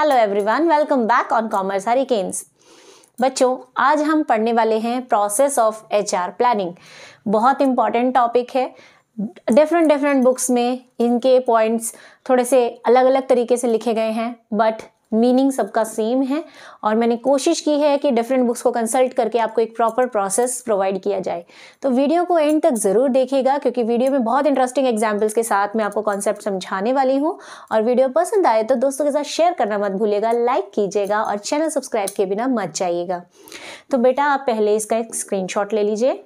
Hello everyone, welcome back on commerce hurricanes. बच्चों, आज हम पढ़ने वाले हैं प्रोसेस ऑफ एचआर प्लानिंग। बहुत इंपॉर्टेंट टॉपिक है। डिफरेंट बुक्स में इनके पॉइंट्स थोड़े से अलग अलग तरीके से लिखे गए हैं, बट मीनिंग सबका सेम है और मैंने कोशिश की है कि डिफरेंट बुक्स को कंसल्ट करके आपको एक प्रॉपर प्रोसेस प्रोवाइड किया जाए। तो वीडियो को एंड तक ज़रूर देखिएगा, क्योंकि वीडियो में बहुत इंटरेस्टिंग एग्जाम्पल्स के साथ मैं आपको कॉन्सेप्ट समझाने वाली हूँ। और वीडियो पसंद आए तो दोस्तों के साथ शेयर करना मत भूलिएगा, लाइक कीजिएगा और चैनल सब्सक्राइब किए बिना मत जाइएगा। तो बेटा, आप पहले इसका एक स्क्रीनशॉट ले लीजिए।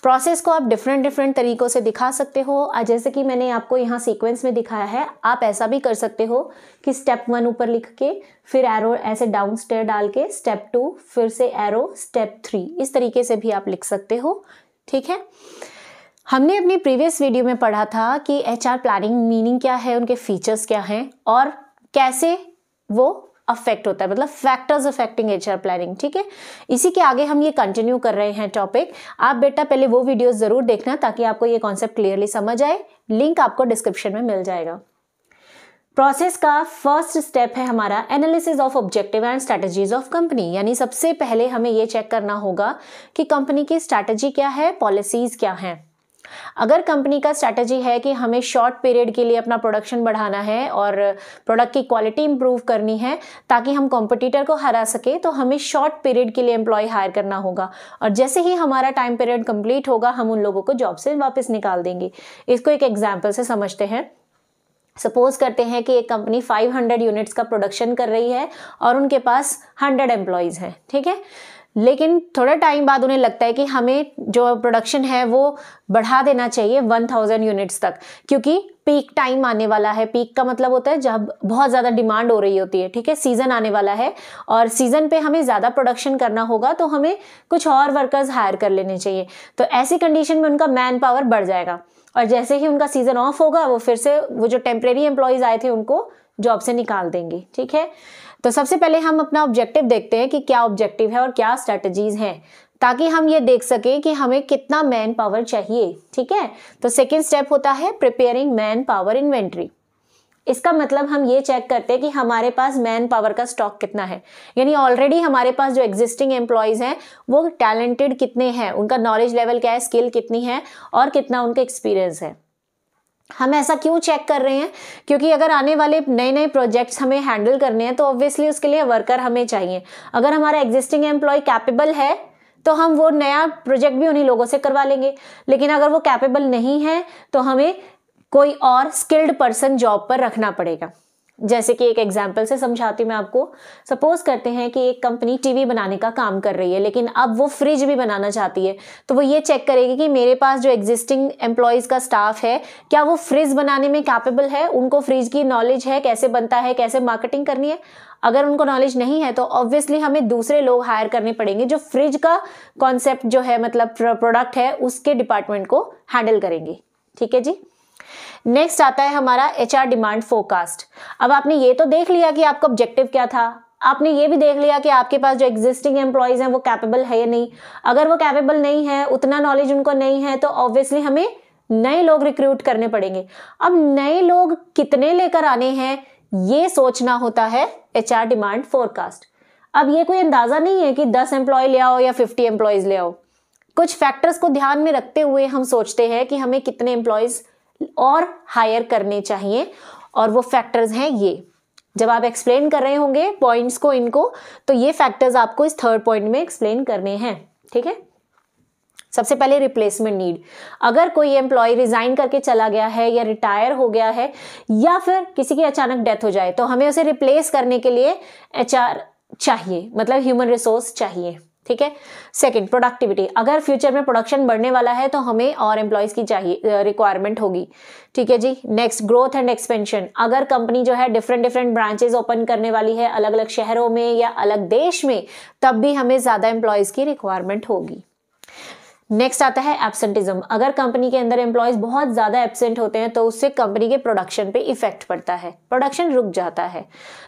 प्रोसेस को आप डिफरेंट तरीकों से दिखा सकते हो। जैसे कि मैंने आपको यहाँ सीक्वेंस में दिखाया है, आप ऐसा भी कर सकते हो कि स्टेप 1 ऊपर लिख के फिर एरो ऐसे डाउन स्टेयर डाल के स्टेप 2 फिर से एरो स्टेप 3, इस तरीके से भी आप लिख सकते हो। ठीक है। हमने अपनी प्रीवियस वीडियो में पढ़ा था कि एचआर प्लानिंग मीनिंग क्या है, उनके फीचर्स क्या हैं और कैसे वो अफेक्ट होता है, मतलब फैक्टर्स अफेक्टिंग एचआर प्लानिंग। ठीक है। इसी के आगे हम ये कंटिन्यू कर रहे हैं टॉपिक। आप बेटा पहले वो वीडियोस जरूर देखना ताकि आपको ये कॉन्सेप्ट क्लियरली समझ आए। लिंक आपको डिस्क्रिप्शन में मिल जाएगा। प्रोसेस का फर्स्ट स्टेप है हमारा analysis of objective and strategies of company. यानी सबसे पहले हमें ये चेक करना होगा कि कंपनी की स्ट्रैटेजी क्या है, पॉलिसीज क्या हैं। अगर कंपनी का स्ट्रैटेजी है कि हमें शॉर्ट पीरियड के लिए अपना प्रोडक्शन बढ़ाना है और प्रोडक्ट की क्वालिटी इंप्रूव करनी है ताकि हम कॉम्पिटिटर को हरा सके, तो हमें शॉर्ट पीरियड के लिए एम्प्लॉय हायर करना होगा और जैसे ही हमारा टाइम पीरियड कंप्लीट होगा हम उन लोगों को जॉब से वापस निकाल देंगे। इसको एक एग्जाम्पल से समझते हैं। सपोज करते हैं कि एक कंपनी 500 यूनिट्स का प्रोडक्शन कर रही है और उनके पास 100 एम्प्लॉयज़ हैं। ठीक है। लेकिन थोड़ा टाइम बाद उन्हें लगता है कि हमें जो प्रोडक्शन है वो बढ़ा देना चाहिए 1000 यूनिट्स तक, क्योंकि पीक टाइम आने वाला है। पीक का मतलब होता है जब बहुत ज़्यादा डिमांड हो रही होती है। ठीक है। सीज़न आने वाला है और सीज़न पे हमें ज़्यादा प्रोडक्शन करना होगा, तो हमें कुछ और वर्कर्स हायर कर लेने चाहिए। तो ऐसी कंडीशन में उनका मैन पावर बढ़ जाएगा और जैसे ही उनका सीज़न ऑफ होगा वो फिर से वो जो टेम्परेरी एम्प्लॉयज़ आए थे उनको जॉब से निकाल देंगे। ठीक है। तो सबसे पहले हम अपना ऑब्जेक्टिव देखते हैं कि क्या ऑब्जेक्टिव है और क्या स्ट्रैटेजीज हैं, ताकि हम ये देख सकें कि हमें कितना मैन पावर चाहिए। ठीक है। तो सेकंड स्टेप होता है प्रिपेयरिंग मैन पावर इन्वेंट्री। इसका मतलब हम ये चेक करते हैं कि हमारे पास मैन पावर का स्टॉक कितना है, यानी ऑलरेडी हमारे पास जो एग्जिस्टिंग एम्प्लॉयज़ हैं वो टैलेंटेड कितने हैं, उनका नॉलेज लेवल क्या है, स्किल कितनी है और कितना उनका एक्सपीरियंस है। हम ऐसा क्यों चेक कर रहे हैं? क्योंकि अगर आने वाले नए प्रोजेक्ट्स हमें हैंडल करने हैं तो ऑब्वियसली उसके लिए वर्कर हमें चाहिए। अगर हमारा एग्जिस्टिंग एम्प्लॉय कैपेबल है तो हम वो नया प्रोजेक्ट भी उन्हीं लोगों से करवा लेंगे, लेकिन अगर वो कैपेबल नहीं है तो हमें कोई और स्किल्ड पर्सन जॉब पर रखना पड़ेगा। जैसे कि एक एग्जाम्पल से समझाती हूँ मैं आपको। सपोज करते हैं कि एक कंपनी टीवी बनाने का काम कर रही है, लेकिन अब वो फ्रिज भी बनाना चाहती है, तो वो ये चेक करेगी कि मेरे पास जो एग्जिस्टिंग एम्प्लॉयज़ का स्टाफ है क्या वो फ्रिज बनाने में कैपेबल है, उनको फ्रिज की नॉलेज है, कैसे बनता है, कैसे मार्केटिंग करनी है। अगर उनको नॉलेज नहीं है तो ऑब्वियसली हमें दूसरे लोग हायर करने पड़ेंगे जो फ्रिज का कॉन्सेप्ट जो है, मतलब प्रोडक्ट है, उसके डिपार्टमेंट को हैंडल करेंगे। ठीक है जी। नेक्स्ट आता है हमारा एचआर डिमांड फोरकास्ट। अब आपने ये तो देख लिया कि आपका ऑब्जेक्टिव क्या था, आपने ये भी देख लिया कि आपके पास जो एग्जिस्टिंग एम्प्लॉयज हैं वो कैपेबल है या नहीं। अगर वो कैपेबल नहीं है, उतना नॉलेज उनको नहीं है, तो ऑब्वियसली हमें नए लोग रिक्रूट करने पड़ेंगे। अब नए लोग कितने लेकर आने हैं ये सोचना होता है एचआर डिमांड फोरकास्ट। अब ये कोई अंदाजा नहीं है कि 10 एम्प्लॉय ले आओ या 50 एम्प्लॉयज ले आओ। कुछ फैक्टर्स को ध्यान में रखते हुए हम सोचते हैं कि हमें कितने एम्प्लॉयज और हायर करने चाहिए, और वो फैक्टर्स हैं ये। जब आप एक्सप्लेन कर रहे होंगे पॉइंट्स को इनको, तो ये फैक्टर्स आपको इस थर्ड पॉइंट में एक्सप्लेन करने हैं। ठीक है। सबसे पहले रिप्लेसमेंट नीड। अगर कोई एम्प्लॉय रिजाइन करके चला गया है या रिटायर हो गया है या फिर किसी की अचानक डेथ हो जाए, तो हमें उसे रिप्लेस करने के लिए एचआर चाहिए, मतलब ह्यूमन रिसोर्स चाहिए। ठीक है। Second, productivity. अगर फ्यूचर में प्रोडक्शन बढ़ने वाला है तो हमें और एम्प्लॉयज़ की चाहिए, रिक्वायरमेंट होगी। ठीक है जी। Next, growth and expansion. अगर कंपनी जो है डिफरेंट ब्रांचेस ओपन करने वाली है अलग अलग शहरों में या अलग देश में, तब भी हमें ज़्यादा एम्प्लॉयज़ की रिक्वायरमेंट होगी। नेक्स्ट आता है एब्सेंटिज्म। अगर कंपनी के अंदर एम्प्लॉयज बहुत ज़्यादा एब्सेंट होते हैं तो उससे कंपनी के प्रोडक्शन पे इफेक्ट पड़ता है, प्रोडक्शन रुक जाता है।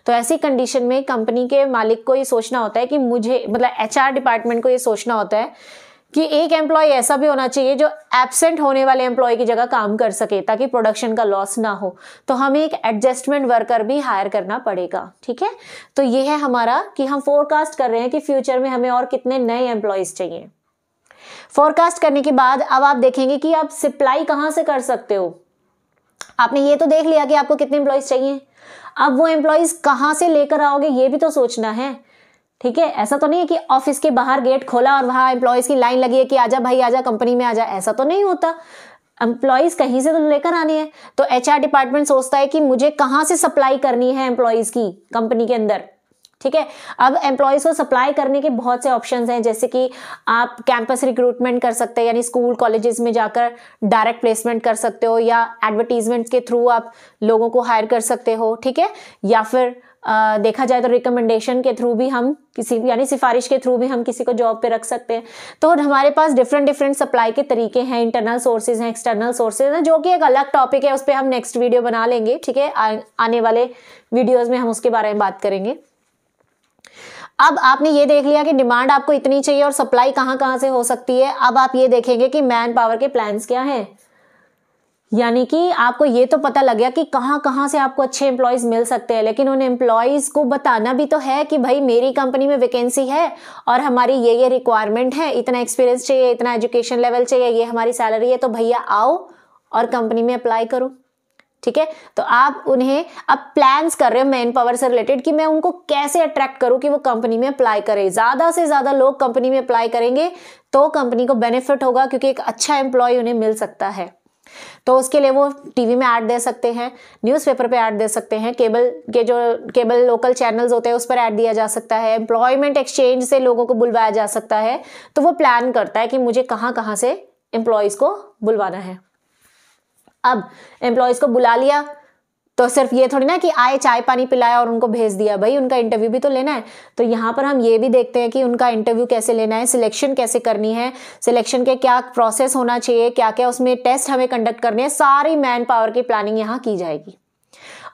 तो ऐसी कंडीशन में कंपनी के मालिक को ये सोचना होता है कि मुझे, मतलब एचआर डिपार्टमेंट को ये सोचना होता है कि एक एम्प्लॉय ऐसा भी होना चाहिए जो एब्सेंट होने वाले एम्प्लॉय की जगह काम कर सके ताकि प्रोडक्शन का लॉस ना हो। तो हमें एक एडजस्टमेंट वर्कर भी हायर करना पड़ेगा, ठीक है। तो ये है हमारा कि हम फोरकास्ट कर रहे हैं कि फ्यूचर में हमें और कितने नए एम्प्लॉयज चाहिए। फोरकास्ट करने के बाद अब आप देखेंगे कि आप सप्लाई कहाँ से कर सकते हो। आपने ये तो देख लिया कि आपको कितने एम्प्लॉयज चाहिए, अब वो एम्प्लॉयज कहाँ से लेकर आओगे ये भी तो सोचना है, ठीक है। ऐसा तो नहीं है कि ऑफिस के बाहर गेट खोला और वहां एम्प्लॉयज की लाइन लगी है कि आजा भाई आजा कंपनी में आजा, ऐसा तो नहीं होता। एम्प्लॉयज कहीं से तो लेकर आने हैं। तो एचआर डिपार्टमेंट सोचता है कि मुझे कहाँ से सप्लाई करनी है एम्प्लॉयज की कंपनी के अंदर, ठीक है। अब एम्प्लॉयज को सप्लाई करने के बहुत से ऑप्शंस हैं, जैसे कि आप कैंपस रिक्रूटमेंट कर सकते हैं, यानी स्कूल कॉलेजेस में जाकर डायरेक्ट प्लेसमेंट कर सकते हो, या एडवर्टीजमेंट के थ्रू आप लोगों को हायर कर सकते हो, ठीक है। या फिर देखा जाए तो रिकमेंडेशन के थ्रू भी हम किसी, यानी सिफारिश के थ्रू भी हम किसी को जॉब पे रख सकते हैं। तो हमारे पास डिफरेंट सप्लाई के तरीके हैं, इंटरनल सोर्सेज हैं, एक्सटर्नल सोर्सेज हैं, जो कि एक अलग टॉपिक है, उस पर हम नेक्स्ट वीडियो बना लेंगे, ठीक है। आने वाले वीडियोज में हम उसके बारे में बात करेंगे। अब आपने ये देख लिया कि डिमांड आपको इतनी चाहिए और सप्लाई कहाँ कहाँ से हो सकती है। अब आप ये देखेंगे कि मैन पावर के प्लान्स क्या हैं, यानी कि आपको ये तो पता लग गया कि कहाँ कहाँ से आपको अच्छे एम्प्लॉयज मिल सकते हैं, लेकिन उन एम्प्लॉयज को बताना भी तो है कि भाई मेरी कंपनी में वैकेंसी है और हमारी ये रिक्वायरमेंट है, इतना एक्सपीरियंस चाहिए, इतना एजुकेशन लेवल चाहिए, ये हमारी सैलरी है, तो भैया आओ और कंपनी में अप्लाई करो, ठीक है। तो आप उन्हें अब प्लान्स कर रहे हो मैन पावर से रिलेटेड कि मैं उनको कैसे अट्रैक्ट करूं कि वो कंपनी में अप्लाई करें। ज्यादा से ज्यादा लोग कंपनी में अप्लाई करेंगे तो कंपनी को बेनिफिट होगा, क्योंकि एक अच्छा एम्प्लॉय उन्हें मिल सकता है। तो उसके लिए वो टीवी में ऐड दे सकते हैं, न्यूज़पेपर पे ऐड दे सकते हैं, केबल लोकल चैनल्स होते हैं उस पर ऐड दिया जा सकता है, एम्प्लॉयमेंट एक्सचेंज से लोगों को बुलवाया जा सकता है। तो वो प्लान करता है कि मुझे कहाँ कहाँ से एम्प्लॉयज को बुलवाना है। अब एम्प्लॉयज को बुला लिया तो सिर्फ ये थोड़ी ना कि आए चाय पानी पिलाया और उनको भेज दिया, भाई उनका इंटरव्यू भी तो लेना है। तो यहाँ पर हम ये भी देखते हैं कि उनका इंटरव्यू कैसे लेना है, सिलेक्शन कैसे करनी है, सिलेक्शन के क्या प्रोसेस होना चाहिए, क्या क्या उसमें टेस्ट हमें कंडक्ट करने हैं, सारी मैन पावर की प्लानिंग यहाँ की जाएगी।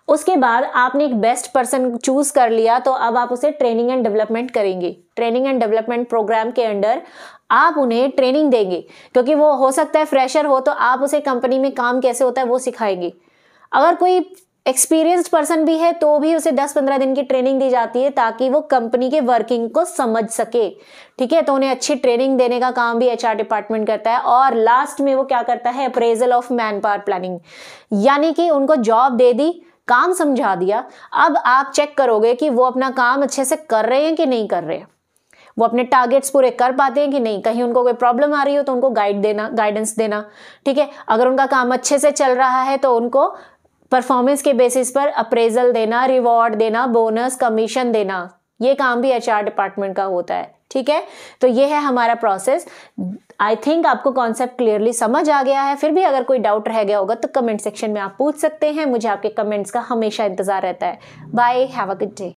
उसके बाद आपने एक बेस्ट पर्सन चूज कर लिया, तो अब आप उसे ट्रेनिंग एंड डेवलपमेंट करेंगे। ट्रेनिंग एंड डेवलपमेंट प्रोग्राम के अंडर आप उन्हें ट्रेनिंग देंगे, क्योंकि वो हो सकता है फ्रेशर हो, तो आप उसे कंपनी में काम कैसे होता है वो सिखाएंगे। अगर कोई एक्सपीरियंस्ड पर्सन भी है तो भी उसे 10-15 दिन की ट्रेनिंग दी जाती है ताकि वो कंपनी के वर्किंग को समझ सके, ठीक है। तो उन्हें अच्छी ट्रेनिंग देने का काम भी एचआर डिपार्टमेंट करता है। और लास्ट में वो क्या करता है, appraisal of man power planning, यानी कि उनको जॉब दे दी, काम समझा दिया, अब आप चेक करोगे कि वो अपना काम अच्छे से कर रहे हैं कि नहीं कर रहे हैं, वो अपने टारगेट्स पूरे कर पाते हैं कि नहीं, कहीं उनको कोई प्रॉब्लम आ रही हो तो उनको गाइडेंस देना, ठीक है। अगर उनका काम अच्छे से चल रहा है तो उनको परफॉर्मेंस के बेसिस पर अप्रेजल देना, रिवॉर्ड देना, बोनस, कमीशन देना, ये काम भी एचआर डिपार्टमेंट का होता है, ठीक है। तो ये है हमारा प्रोसेस। आई थिंक आपको कॉन्सेप्ट क्लियरली समझ आ गया है। फिर भी अगर कोई डाउट रह गया होगा तो कमेंट सेक्शन में आप पूछ सकते हैं। मुझे आपके कमेंट्स का हमेशा इंतजार रहता है। Bye, have a good day.